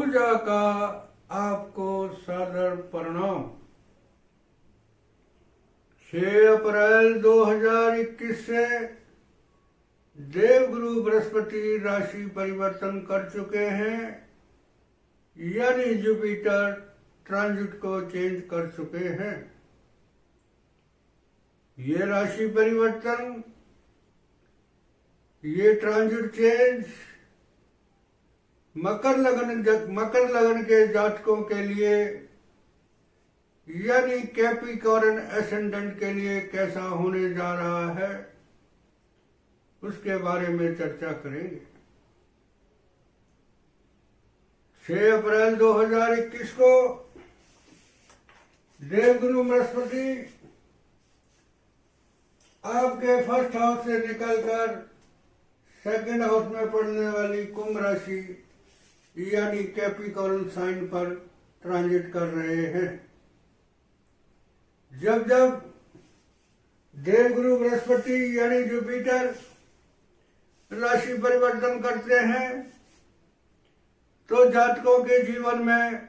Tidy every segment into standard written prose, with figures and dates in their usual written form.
पूजा का आपको सादर प्रणाम। 6 अप्रैल 2021 से देवगुरु बृहस्पति राशि परिवर्तन कर चुके हैं, यानी जुपिटर ट्रांजिट को चेंज कर चुके हैं। ये राशि परिवर्तन, ये ट्रांजिट चेंज मकर लगन के जातकों के लिए यानी कैप्रिकॉर्न एसेंडेंट के लिए कैसा होने जा रहा है, उसके बारे में चर्चा करेंगे। 6 अप्रैल 2021 को देवगुरु बृहस्पति आपके फर्स्ट हाउस से निकलकर सेकंड हाउस में पड़ने वाली कुंभ राशि यानी कैप्रिकॉर्न साइन पर ट्रांजिट कर रहे हैं। जब जब देवगुरु बृहस्पति यानी जुपिटर राशि परिवर्तन करते हैं तो जातकों के जीवन में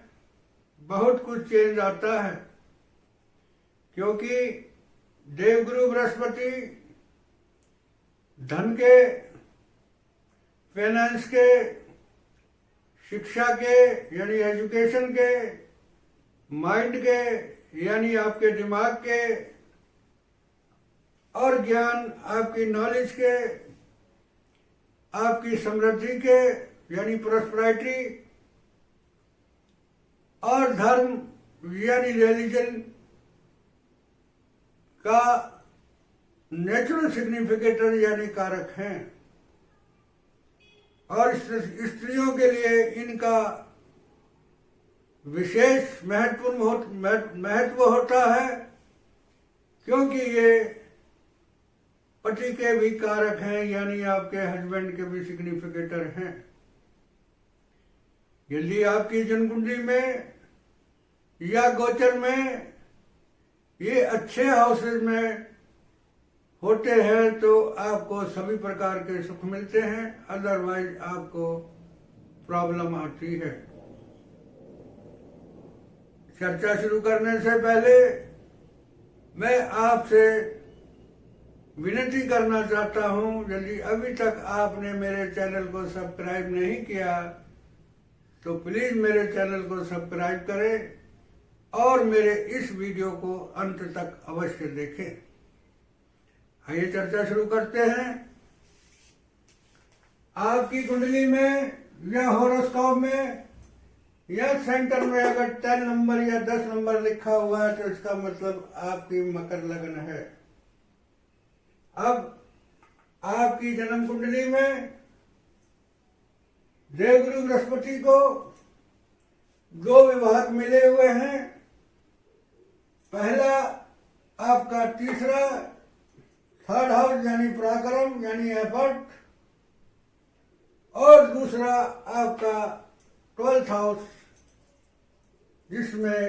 बहुत कुछ चेंज आता है, क्योंकि देवगुरु बृहस्पति धन के, फाइनेंस के, शिक्षा के यानी एजुकेशन के, माइंड के यानी आपके दिमाग के, और ज्ञान आपकी नॉलेज के, आपकी समृद्धि के यानी प्रोस्पेरिटी, और धर्म यानी रिलीजन का नेचुरल सिग्निफिकेटर यानी कारक हैं। और स्त्रियों के लिए इनका विशेष महत्व होता है, क्योंकि ये पति के भी कारक हैं यानी आपके हस्बैंड के भी सिग्निफिकेटर हैं। यदि आपकी जन्मकुंडली में या गोचर में ये अच्छे हाउसेज में होते हैं तो आपको सभी प्रकार के सुख मिलते हैं, अदरवाइज आपको प्रॉब्लम आती है। चर्चा शुरू करने से पहले मैं आपसे विनती करना चाहता हूं, यदि अभी तक आपने मेरे चैनल को सब्सक्राइब नहीं किया तो प्लीज मेरे चैनल को सब्सक्राइब करें और मेरे इस वीडियो को अंत तक अवश्य देखें। आइए चर्चा शुरू करते हैं। आपकी कुंडली में या हॉरोस्कोप में या सेंटर में अगर 10 नंबर या 10 नंबर लिखा हुआ है तो इसका मतलब आपकी मकर लगन है। अब आपकी जन्म कुंडली में देवगुरु बृहस्पति को 2 विभाग मिले हुए हैं। पहला आपका तीसरा थर्ड हाउस यानी पराक्रम यानी एफर्ट, और दूसरा आपका 12th हाउस जिसमें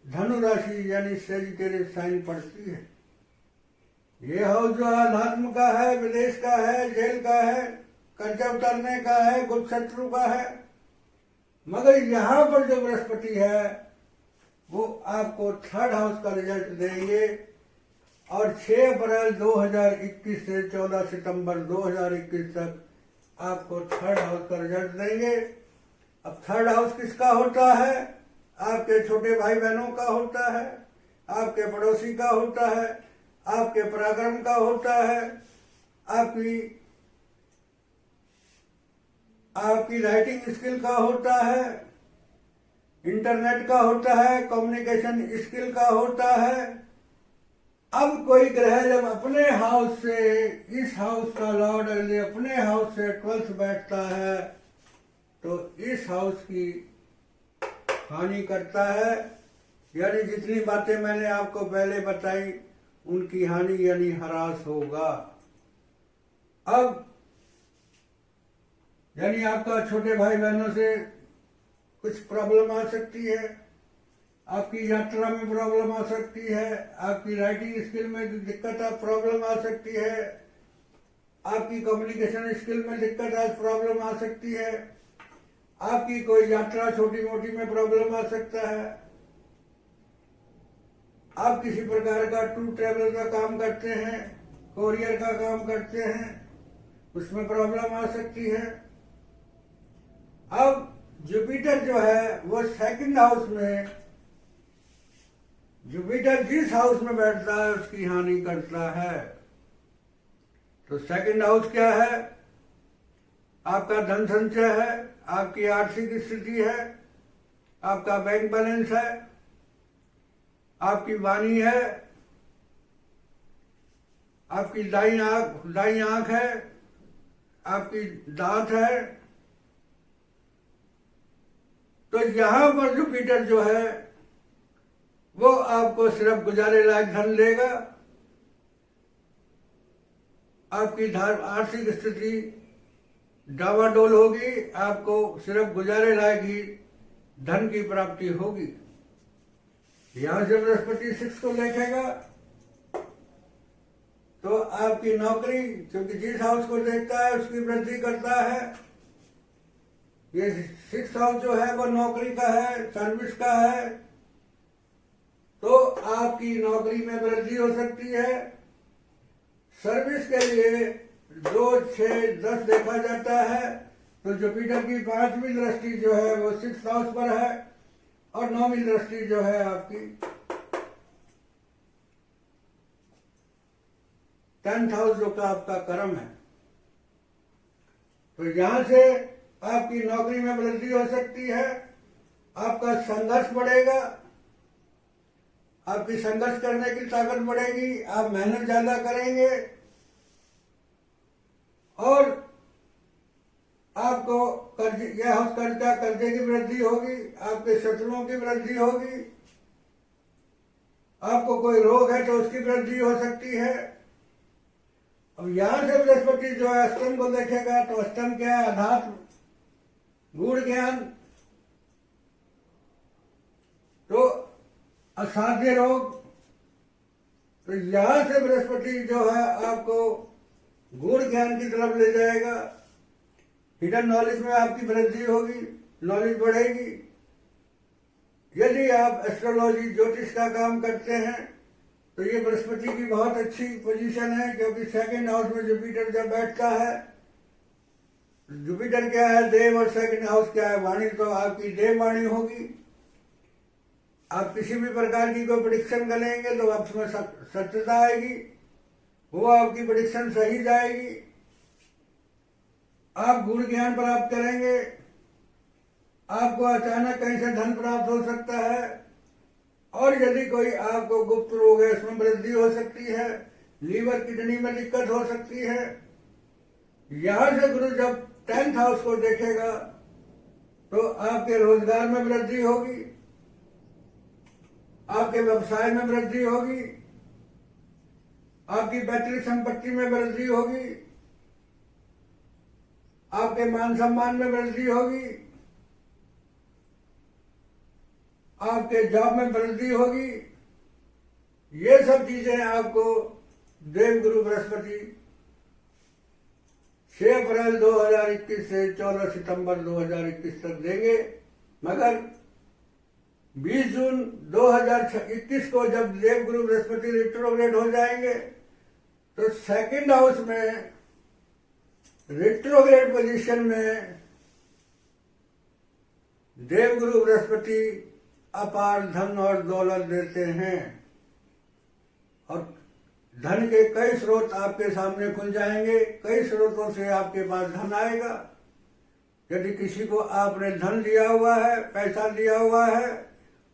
धनु राशि यानी सेजिटेरियस साइन पड़ती है। ये हाउस जो अध्यात्म का है, विदेश का है, जेल का है, कर्जा उतारने का है, गुप्त शत्रु का है, मगर यहाँ पर जो बृहस्पति है वो आपको 3rd हाउस का रिजल्ट देंगे। और 6 अप्रैल 2021 से 14 सितंबर 2021 तक आपको 3rd हाउस का रिजल्ट देंगे। अब 3rd हाउस किसका होता है? आपके छोटे भाई बहनों का होता है, आपके पड़ोसी का होता है, आपके पराक्रम का होता है, आपकी राइटिंग स्किल का होता है, इंटरनेट का होता है, कम्युनिकेशन स्किल का होता है। अब कोई ग्रह जब अपने हाउस से, इस हाउस का लॉर्ड यदि अपने हाउस से 12th बैठता है तो इस हाउस की हानि करता है, यानी जितनी बातें मैंने आपको पहले बताई उनकी हानि यानी ह्रास होगा। अब यानी आपका छोटे भाई बहनों से कुछ प्रॉब्लम आ सकती है, आपकी यात्रा में प्रॉब्लम आ सकती है, आपकी राइटिंग स्किल में दिक्कत प्रॉब्लम आ सकती है, आपकी कम्युनिकेशन स्किल में दिक्कत प्रॉब्लम आ सकती है, आपकी कोई यात्रा छोटी मोटी में प्रॉब्लम आ सकता है, आप किसी प्रकार का टूर ट्रैवल का काम करते हैं, कोरियर का काम करते हैं, उसमें प्रॉब्लम आ सकती है। अब जुपिटर जो है वो सेकंड हाउस में, जुपिटर जिस हाउस में बैठता है उसकी हानि करता है। तो सेकंड हाउस क्या है? आपका धन संचय है, आपकी आर्थिक स्थिति है, आपका बैंक बैलेंस है, आपकी वाणी है, आपकी दाई आंख है, आपकी दांत है। तो यहां पर जुपिटर जो है वो आपको सिर्फ गुजारे लायक धन देगा, आपकी आर्थिक स्थिति डावाडोल होगी, आपको सिर्फ गुजारे लायक ही धन की प्राप्ति होगी। यहां से बृहस्पति 6 को देखेगा तो आपकी नौकरी, क्योंकि जिस हाउस को देखता है उसकी वृद्धि करता है। ये 6 हाउस जो है वो नौकरी का है, सर्विस का है, तो आपकी नौकरी में वृद्धि हो सकती है। सर्विस के लिए 2, 6, 10 देखा जाता है। तो जुपिटर की 5वीं दृष्टि जो है वो 6 हाउस पर है और 9वीं दृष्टि जो है आपकी 10th हाउस जो का आपका कर्म है। तो यहां से आपकी नौकरी में वृद्धि हो सकती है, आपका संघर्ष बढ़ेगा, आपकी संघर्ष करने की ताकत बढ़ेगी, आप मेहनत ज्यादा करेंगे और आपको कर्जे की वृद्धि होगी, आपके शत्रुओं की वृद्धि होगी, आपको कोई रोग है तो उसकी वृद्धि हो सकती है। अब यहां से बृहस्पति जो है अष्टम को देखेगा तो अष्टम क्या है? अध्यात्म, गूढ़ ज्ञान, तो असाध्य रोग। तो यहां से बृहस्पति जो है आपको गूढ़ ज्ञान की तरफ ले जाएगा, हिडन नॉलेज में आपकी वृद्धि होगी, नॉलेज बढ़ेगी। यदि आप एस्ट्रोलॉजी ज्योतिष का काम करते हैं तो ये बृहस्पति की बहुत अच्छी पोजीशन है, क्योंकि सेकंड हाउस में जुपिटर जब बैठता है, जुपिटर क्या है? देव, और सेकंड हाउस क्या है? वाणी। तो आपकी देव वाणी होगी। आप किसी भी प्रकार की कोई प्रेडिक्शन करेंगे तो आप उसमें सत्यता आएगी, वो आपकी प्रेडिक्शन सही जाएगी, आप गूढ़ ज्ञान प्राप्त करेंगे, आपको अचानक कहीं से धन प्राप्त हो सकता है, और यदि कोई आपको गुप्त रोग है उसमें वृद्धि हो सकती है, लीवर किडनी में दिक्कत हो सकती है। यहां से गुरु जब 10th हाउस को देखेगा तो आपके रोजगार में वृद्धि होगी, आपके व्यवसाय में वृद्धि होगी, आपकी पैतृक संपत्ति में वृद्धि होगी, आपके मान सम्मान में वृद्धि होगी, आपके जॉब में वृद्धि होगी। ये सब चीजें आपको देवगुरु बृहस्पति 6 अप्रैल 2021 से 14 सितंबर 2021 तक देंगे। मगर 20 जून 2021 को जब देवगुरु बृहस्पति रिट्रोग्रेड हो जाएंगे तो सेकंड हाउस में रिट्रोग्रेड पोजीशन में देवगुरु बृहस्पति अपार धन और दौलत देते हैं, और धन के कई स्रोत आपके सामने खुल जाएंगे, कई स्रोतों से आपके पास धन आएगा। यदि किसी को आपने धन दिया हुआ है, पैसा दिया हुआ है,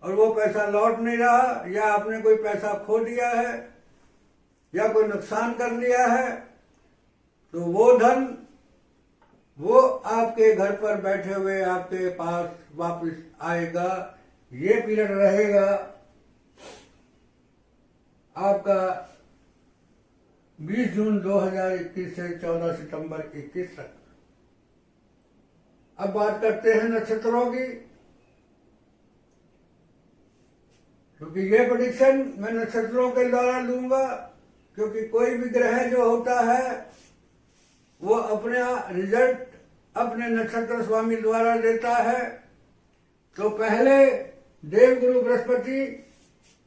और वो पैसा लौट नहीं रहा, या आपने कोई पैसा खो दिया है या कोई नुकसान कर लिया है, तो वो धन वो आपके घर पर बैठे हुए आपके पास वापस आएगा। ये पीरियड रहेगा आपका 20 जून 2021 से 14 सितंबर 21 तक। अब बात करते हैं नक्षत्रों की, क्योंकि ये प्रेडिक्शन मैं नक्षत्रों के द्वारा लूंगा, क्योंकि कोई भी ग्रह जो होता है वो अपना रिजल्ट अपने नक्षत्र स्वामी द्वारा देता है। तो पहले देवगुरु बृहस्पति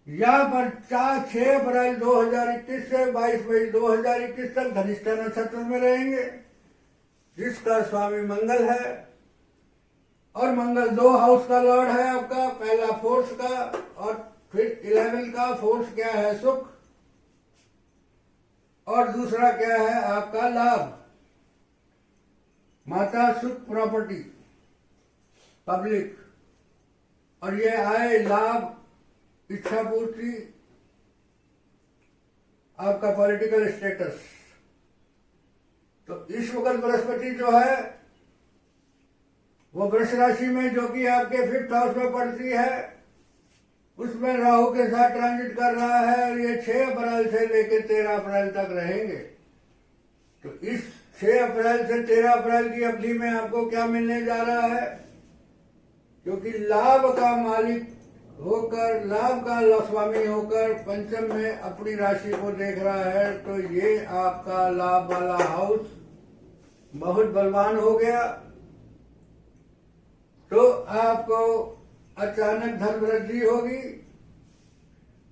यहाँ पर 6 अप्रैल 2021 से 22 मई 2021 तक धनिष्ठा नक्षत्र में रहेंगे, जिसका स्वामी मंगल है। और मंगल 2 हाउस का लॉर्ड है आपका, पहला फोर्स का और फिर 11 का। फोर्स क्या है? सुख। और दूसरा क्या है आपका? लाभ, माता, सुख, प्रॉपर्टी, पब्लिक। और ये आए लाभ, इच्छा पूर्ति, आपका पॉलिटिकल स्टेटस। तो इस वक्त बृहस्पति जो है वो वृष राशि में, जो कि आपके 5th हाउस में पड़ती है, उसमें राहु के साथ ट्रांजिट कर रहा है। और ये 6 अप्रैल से लेकर 13 अप्रैल तक रहेंगे। तो इस 6 अप्रैल से 13 अप्रैल की अवधि में आपको क्या मिलने जा रहा है? क्योंकि लाभ का मालिक होकर, लाभ का स्वामी होकर पंचम में अपनी राशि को देख रहा है, तो ये आपका लाभ वाला हाउस बहुत बलवान हो गया। तो आपको अचानक धन वृद्धि होगी,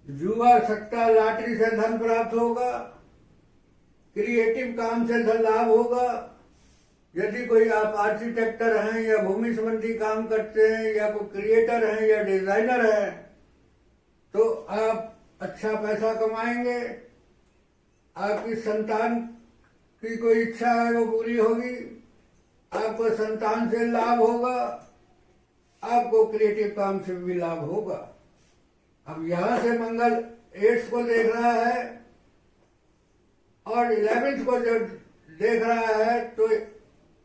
जुआ, सट्टा, लॉटरी से धन प्राप्त होगा, क्रिएटिव काम से धन लाभ होगा। यदि कोई आप आर्किटेक्टर हैं या भूमि संबंधी काम करते हैं या कोई क्रिएटर हैं या डिजाइनर हैं, तो आप अच्छा पैसा कमाएंगे। आपकी संतान की कोई इच्छा है वो पूरी होगी, आपको संतान से लाभ होगा, आपको क्रिएटिव काम से भी लाभ होगा। अब यहां से मंगल 8 को देख रहा है और 11 को जो देख रहा है, तो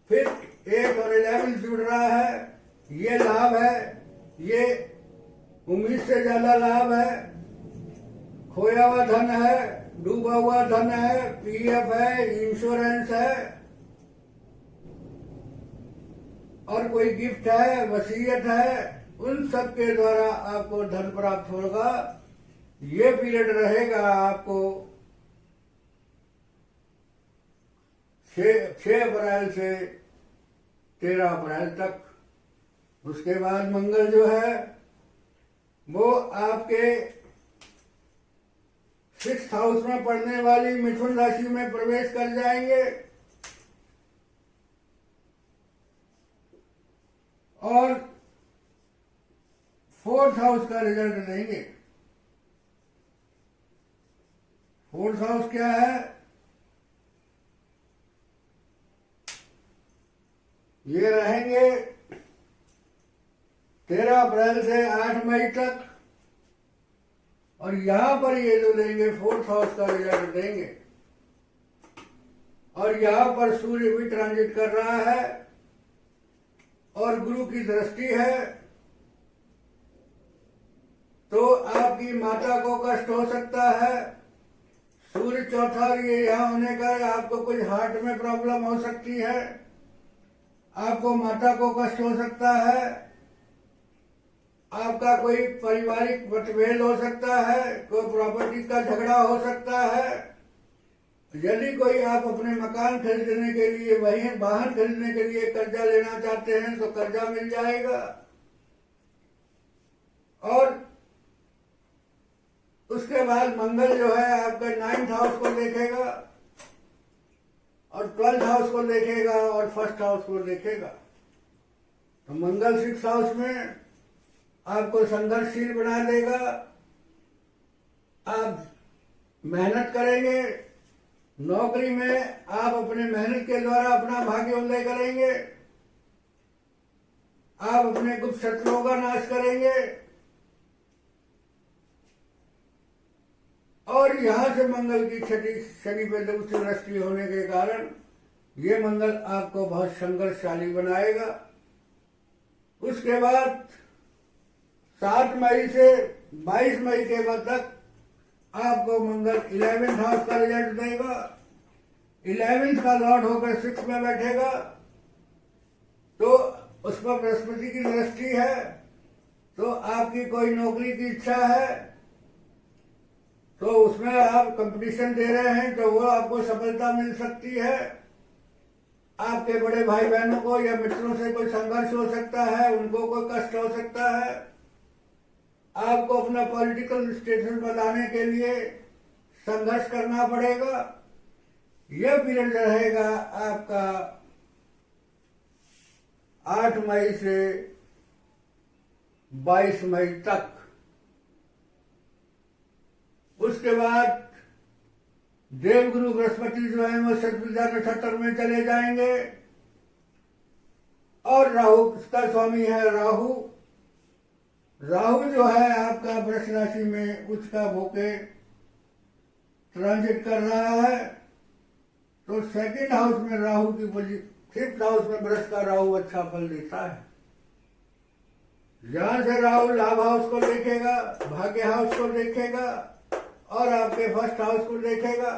फिर 8 और 11 जुड़ रहा है। ये लाभ है, ये उम्मीद से ज्यादा लाभ है। खोया हुआ धन है, डूबा हुआ धन है, पीएफ है, इंश्योरेंस है, और कोई गिफ्ट है, वसीयत है, उन सब के द्वारा आपको धन प्राप्त होगा। ये पीरियड रहेगा आपको 6 अप्रैल से 13 अप्रैल तक। उसके बाद मंगल जो है वो आपके 6th हाउस में पड़ने वाली मिथुन राशि में प्रवेश कर जाएंगे और 4th हाउस का रिजल्ट देंगे। 4th हाउस क्या है? ये रहेंगे 13 अप्रैल से 8 मई तक। और यहां पर ये जो देंगे 4th हाउस का रिजल्ट देंगे। और यहां पर सूर्य भी ट्रांजिट कर रहा है और गुरु की दृष्टि है, तो आपकी माता को कष्ट हो सकता है। सूर्य चौथा ये यहां होने का आपको कुछ हार्ट में प्रॉब्लम हो सकती है, आपको माता को कष्ट हो सकता है, आपका कोई पारिवारिक मतभेद हो सकता है, कोई प्रॉपर्टी का झगड़ा हो सकता है। यदि कोई आप अपने मकान खरीदने के लिए, वही वाहन खरीदने के लिए कर्जा लेना चाहते हैं तो कर्जा मिल जाएगा। और उसके बाद मंगल जो है आपका 9th हाउस को देखेगा और 12th हाउस को देखेगा और 1st हाउस को देखेगा। तो मंगल 6th हाउस में आपको संघर्षशील बना देगा। आप मेहनत करेंगे, नौकरी में आप अपने मेहनत के द्वारा अपना भाग्य उदय करेंगे, आप अपने गुप्त शत्रुओं का नाश करेंगे। और यहां से मंगल की शनि पे दूसरी दृष्टि होने के कारण ये मंगल आपको बहुत संघर्षशाली बनाएगा। उसके बाद 7 मई से 22 मई के बाद तक आपको मंगल 11th हाउस का रिजल्ट देगा। 11th का लॉर्ड होकर 6 में बैठेगा, तो उस पर बृहस्पति की दृष्टि है। तो आपकी कोई नौकरी की इच्छा है तो उसमें आप कंपटीशन दे रहे हैं तो वो आपको सफलता मिल सकती है। आपके बड़े भाई बहनों को या मित्रों से कोई संघर्ष हो सकता है, उनको कोई कष्ट हो सकता है। आपको अपना पॉलिटिकल स्टेटस बनाने के लिए संघर्ष करना पड़ेगा। यह पीरियड रहेगा आपका 8 मई से 22 मई तक। उसके बाद देवगुरु बृहस्पति जो है वो शतविद्या नक्षत्र में चले जाएंगे और राहु का स्वामी है राहु। राहु जो है आपका वृष राशि में उच्च का होके ट्रांजिट कर रहा है। तो सेकंड हाउस में राहु की पोजीशन, फिफ्थ हाउस में वृष का राहु अच्छा फल देता है। यहां से राहु लाभ हाउस को देखेगा, भाग्य हाउस को देखेगा और आपके फर्स्ट हाउस को देखेगा।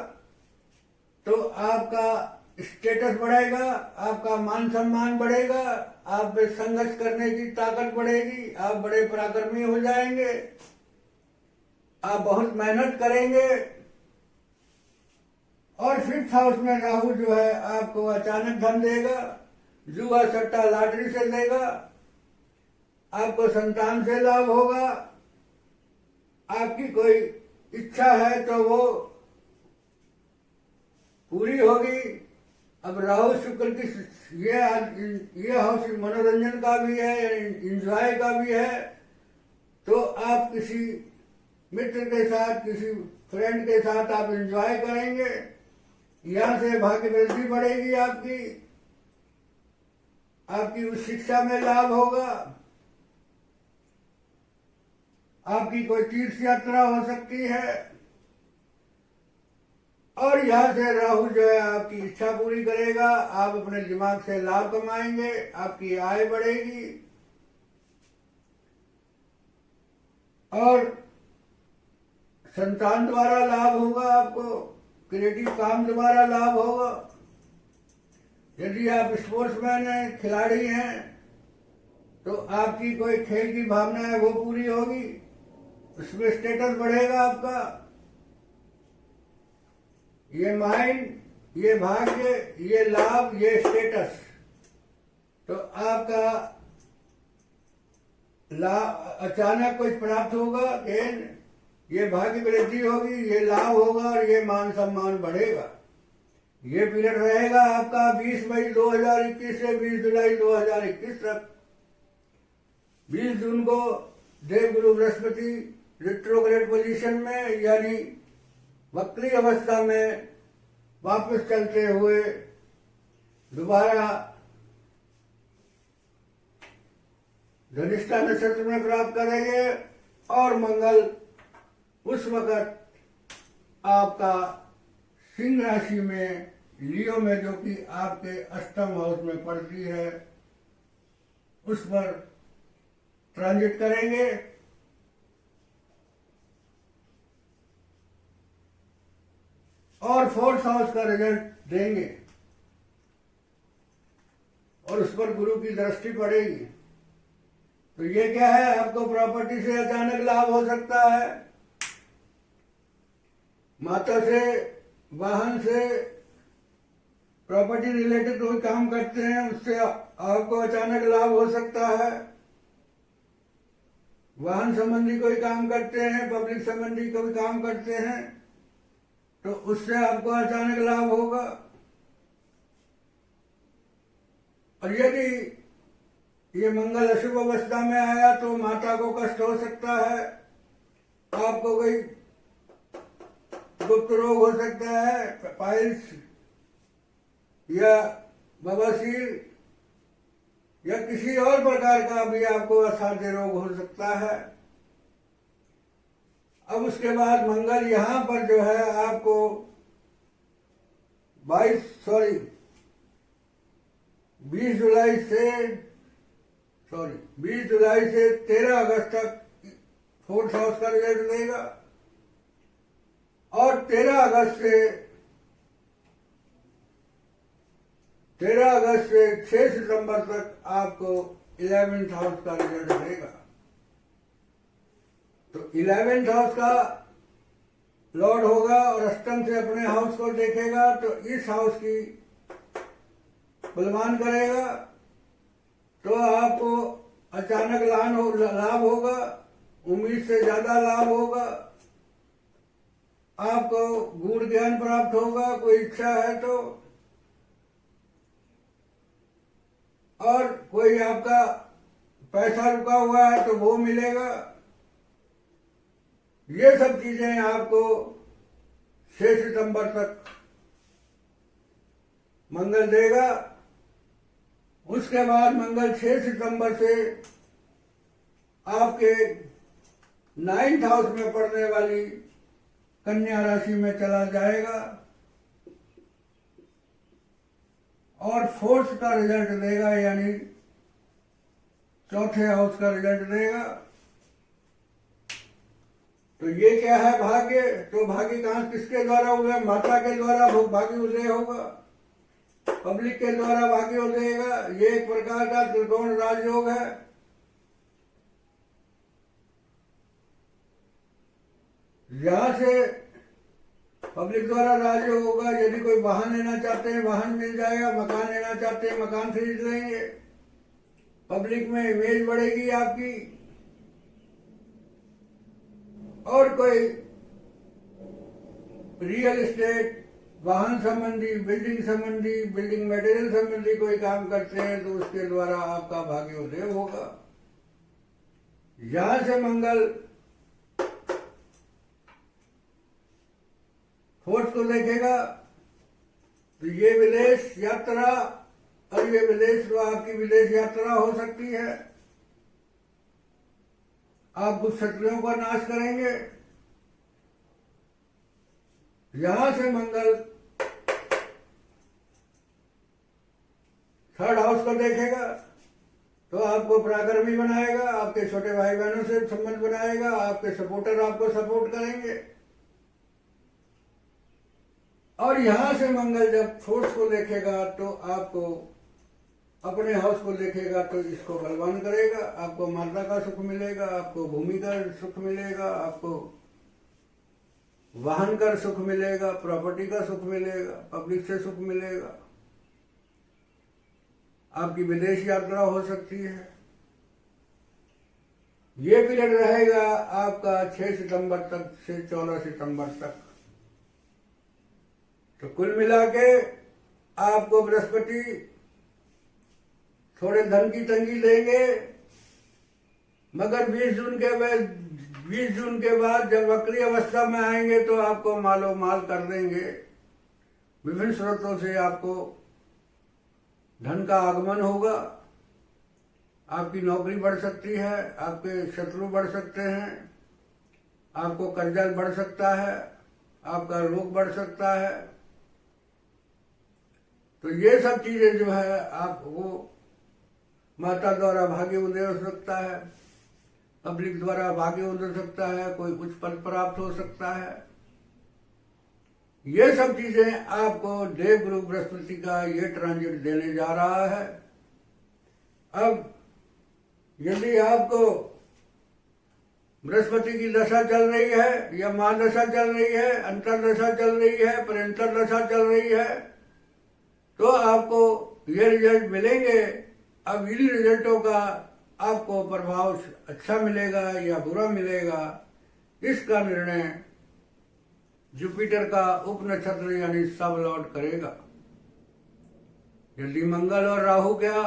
तो आपका स्टेटस बढ़ेगा, आपका मान सम्मान बढ़ेगा, आप में संघर्ष करने की ताकत बढ़ेगी, आप बड़े पराक्रमी हो जाएंगे, आप बहुत मेहनत करेंगे। और फिफ्थ हाउस में राहु जो है आपको अचानक धन देगा, जुआ सट्टा लॉटरी से देगा, आपको संतान से लाभ होगा, आपकी कोई इच्छा है तो वो पूरी होगी। अब राहु शुक्र की ये हाउस मनोरंजन का भी है, इंजॉय का भी है। तो आप किसी मित्र के साथ, किसी फ्रेंड के साथ आप इंजॉय करेंगे। यहां से भाग्य वृद्धि बढ़ेगी, आपकी उस शिक्षा में लाभ होगा, आपकी कोई तीर्थ यात्रा हो सकती है। और यहां से राहु जो है आपकी इच्छा पूरी करेगा, आप अपने दिमाग से लाभ कमाएंगे, आपकी आय बढ़ेगी और संतान द्वारा लाभ होगा, आपको क्रिएटिव काम द्वारा लाभ होगा। यदि आप स्पोर्ट्समैन हैं, खिलाड़ी हैं, तो आपकी कोई खेल की भावना है वो पूरी होगी, उसमें स्टेटस बढ़ेगा आपका। ये माइंड, ये भाग्य, ये लाभ, ये स्टेटस, तो आपका लाभ अचानक कुछ प्राप्त होगा, गेन, ये भाग्य वृद्धि होगी, ये लाभ होगा और ये मान सम्मान बढ़ेगा। ये पीरियड रहेगा आपका 20 मई 2021 से 20 जुलाई 2021 तक। 20 जून को देवगुरु बृहस्पति रिट्रोग्रेड पोजीशन में यानी वक्री अवस्था में वापस चलते हुए दोबारा धनिष्ठा नक्षत्र में प्राप्त करेंगे और मंगल उस वक्त आपका सिंह राशि में, लियो में, जो कि आपके अष्टम हाउस में पड़ती है, उस पर ट्रांजिट करेंगे। और फोर्थ हाउस का रिजल्ट देंगे और उस पर गुरु की दृष्टि पड़ेगी। तो ये क्या है, आपको प्रॉपर्टी से अचानक लाभ हो सकता है, माता से, वाहन से, प्रॉपर्टी रिलेटेड कोई काम करते हैं उससे आपको अचानक लाभ हो सकता है। वाहन संबंधी कोई काम करते हैं, पब्लिक संबंधी कोई काम करते हैं, तो उससे आपको अचानक लाभ होगा। और यदि ये मंगल अशुभ अवस्था में आया तो माता को कष्ट हो सकता है, आपको कोई गुप्त रोग हो सकता है, पाइल्स या बवासीर या किसी और प्रकार का भी आपको असाध्य रोग हो सकता है। अब उसके बाद मंगल यहां पर जो है आपको 20 जुलाई से 13 अगस्त तक फोर्थ हाउस का रिजल्ट देगा और 13 अगस्त से 6 सितंबर तक आपको 11th हाउस का रिजल्ट देगा। तो 11th हाउस का लॉर्ड होगा और अष्टम से अपने हाउस को देखेगा, तो इस हाउस की बलवान करेगा तो आपको अचानक लाभ होगा, उम्मीद से ज्यादा लाभ होगा, आपको गूढ़ ज्ञान प्राप्त होगा, कोई इच्छा है तो, और कोई आपका पैसा रुका हुआ है तो वो मिलेगा। ये सब चीजें आपको 6 सितंबर तक मंगल देगा। उसके बाद मंगल 6 सितंबर से आपके 9th हाउस में पड़ने वाली कन्या राशि में चला जाएगा और 4th का रिजल्ट देगा, यानी 4थे हाउस का रिजल्ट देगा। तो ये क्या है भाग्य? तो भाग्य कहां किसके द्वारा हुआ? माता के द्वारा भाग्य उदय होगा, पब्लिक के द्वारा भाग्य उदयेगा। ये एक प्रकार का त्रिकोण राजयोग है। यहां से पब्लिक द्वारा राजयोग होगा। यदि कोई वाहन लेना चाहते हैं वाहन मिल जाएगा, मकान लेना चाहते हैं मकान खरीद लेंगे, पब्लिक में इमेज बढ़ेगी आपकी। और कोई रियल एस्टेट, वाहन संबंधी, बिल्डिंग संबंधी, बिल्डिंग मटेरियल संबंधी कोई काम करते हैं तो उसके द्वारा आपका भाग्य उदय होगा। यहां से मंगल 4th को देखेगा तो ये विदेश यात्रा, और ये विदेश तो आपकी विदेश यात्रा हो सकती है। आप कुछ शत्रुओं का नाश करेंगे। यहां से मंगल 3rd हाउस को देखेगा तो आपको पराक्रमी बनाएगा, आपके छोटे भाई बहनों से संबंध बनाएगा, आपके सपोर्टर आपको सपोर्ट करेंगे। और यहां से मंगल जब 4th को देखेगा तो आपको अपने हाउस को देखेगा तो इसको बलवान करेगा। आपको माता का सुख मिलेगा, आपको भूमि का सुख मिलेगा, आपको वाहन का सुख मिलेगा, प्रॉपर्टी का सुख मिलेगा, पब्लिक से सुख मिलेगा, आपकी विदेश यात्रा हो सकती है। ये पीरियड रहेगा आपका 6 सितंबर तक से 14 सितंबर तक। तो कुल मिला के आपको बृहस्पति थोड़े धन की तंगी देंगे, मगर 20 जून के बाद जब वक्री अवस्था में आएंगे तो आपको मालो माल कर देंगे। विभिन्न स्रोतों से आपको धन का आगमन होगा, आपकी नौकरी बढ़ सकती है, आपके शत्रु बढ़ सकते हैं, आपको कर्जा बढ़ सकता है, आपका रोग बढ़ सकता है। तो ये सब चीजें जो है आपको माता द्वारा भाग्य उदय हो सकता है, पब्लिक द्वारा भाग्य उदय हो सकता है, कोई उच्च पद प्राप्त हो सकता है। ये सब चीजें आपको देवगुरु बृहस्पति का ये ट्रांजिट देने जा रहा है। अब यदि आपको बृहस्पति की दशा चल रही है या महादशा चल रही है, अंतरदशा चल रही है, परंतर दशा चल रही है, तो आपको ये रिजल्ट मिलेंगे। अब इन रिजल्टों का आपको प्रभाव अच्छा मिलेगा या बुरा मिलेगा, इसका निर्णय जुपिटर का उपनक्षत्र यानी सब लॉर्ड करेगा। यदि मंगल और राहु क्या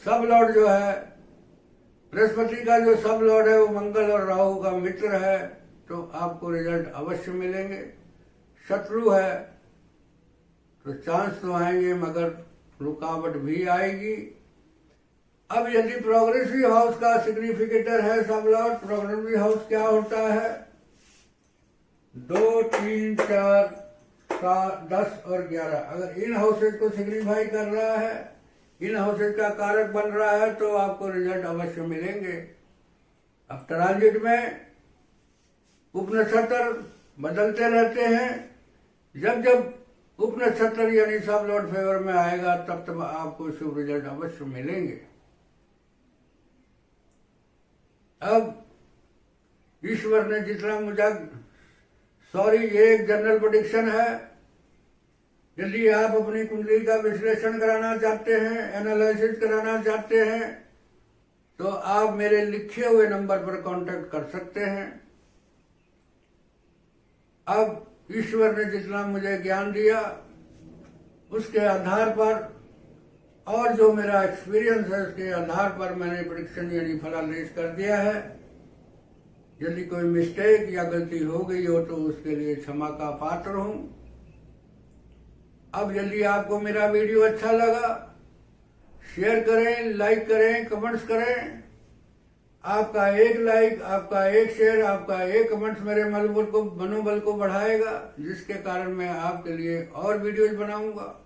सब लॉर्ड जो है, बृहस्पति का जो सब लॉर्ड है वो मंगल और राहु का मित्र है, तो आपको रिजल्ट अवश्य मिलेंगे। शत्रु है तो चांस तो आएंगे मगर रुकावट भी आएगी। अब यदि प्रोग्रेसिव हाउस का सिग्निफिकेटर है सब लॉर्ड, प्रोग्रेसिव हाउस क्या होता है? 2, 3, 4, 7, 10 और 11 अगर इन हाउसेज को सिग्निफाई कर रहा है, इन हाउसेज का कारक बन रहा है, तो आपको रिजल्ट अवश्य मिलेंगे। अब ट्रांजिट में उपनक्षत्र बदलते रहते हैं। जब जब उपनक्षत्र यानी सब लॉर्ड फेवर में आएगा तब तब आपको शुभ रिजल्ट अवश्य मिलेंगे। अब ईश्वर ने जितना मुझे ये एक जनरल प्रेडिक्शन है, यदि आप अपनी कुंडली का विश्लेषण कराना चाहते हैं, एनालिसिस कराना चाहते हैं, तो आप मेरे लिखे हुए नंबर पर कांटेक्ट कर सकते हैं। अब ईश्वर ने जितना मुझे ज्ञान दिया उसके आधार पर और जो मेरा एक्सपीरियंस है उसके आधार पर मैंने प्रेडिक्शन यानी फलादेश कर दिया है। यदि कोई मिस्टेक या गलती हो गई हो तो उसके लिए क्षमा का पात्र हूं। अब यदि आपको मेरा वीडियो अच्छा लगा, शेयर करें, लाइक करें, कमेंट्स करें। आपका एक लाइक, आपका एक शेयर, आपका एक कमेंट्स मेरे मनोबल को बढ़ाएगा, जिसके कारण मैं आपके लिए और वीडियोज बनाऊंगा।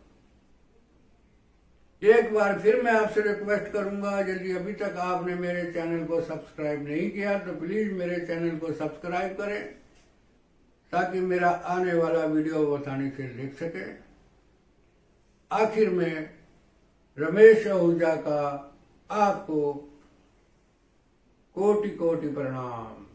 एक बार फिर मैं आपसे रिक्वेस्ट करूंगा, यदि अभी तक आपने मेरे चैनल को सब्सक्राइब नहीं किया तो प्लीज मेरे चैनल को सब्सक्राइब करें, ताकि मेरा आने वाला वीडियो आसानी से देख सके। आखिर में रमेश आहूजा का आपको कोटि कोटि प्रणाम।